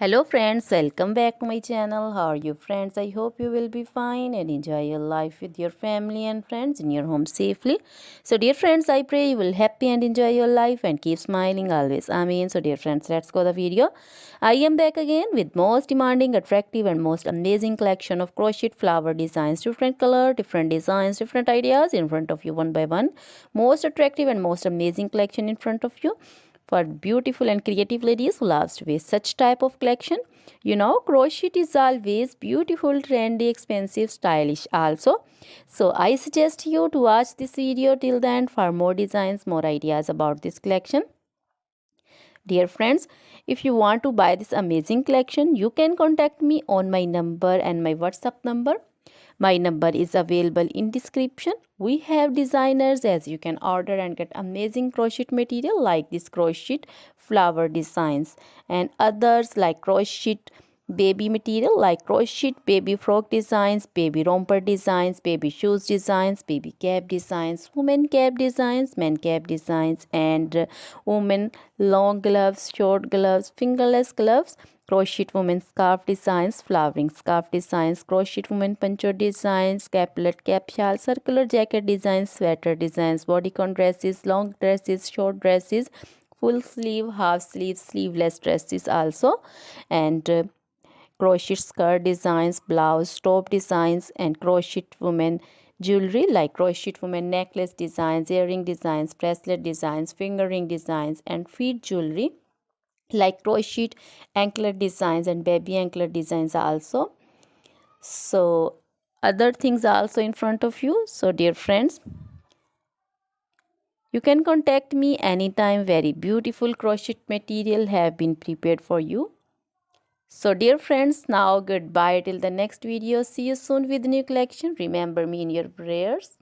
Hello friends, welcome back to my channel. How are you friends? I hope you will be fine and enjoy your life with your family and friends in your home safely. So dear friends, I pray you will happy and enjoy your life and keep smiling always. Amen. So dear friends, let's go the video. I am back again with most demanding, attractive and most amazing collection of crochet flower designs. Different color, different designs, different ideas in front of you one by one. Most attractive and most amazing collection in front of you for beautiful and creative ladies who loves to wear such type of collection. Crochet is always beautiful, trendy, expensive, stylish also. So I suggest you to watch this video till the end for more designs, more ideas about this collection. Dear friends, if you want to buy this amazing collection, you can contact me on my number and my WhatsApp number. My number is available in description. We have designers as you can order and get amazing crochet material like this crochet flower designs and others like crochet baby material like crochet baby frock designs, baby romper designs, baby shoes designs, baby cap designs, women cap designs, men cap designs and women long gloves, short gloves, fingerless gloves, crochet women scarf designs, flowering scarf designs, crochet women poncho designs, caplet, cap shawl, circular jacket designs, sweater designs, bodycon dresses, long dresses, short dresses, full sleeve, half sleeve, sleeveless dresses also, and crochet skirt designs, blouse, top designs, and crochet women jewelry like crochet women necklace designs, earring designs, bracelet designs, finger ring designs, and feet jewelry like crochet anklet designs and baby anklet designs also. So other things are also in front of you. So dear friends, you can contact me anytime. Very beautiful crochet material have been prepared for you. So dear friends, now goodbye till the next video. See you soon with new collection. Remember me in your prayers.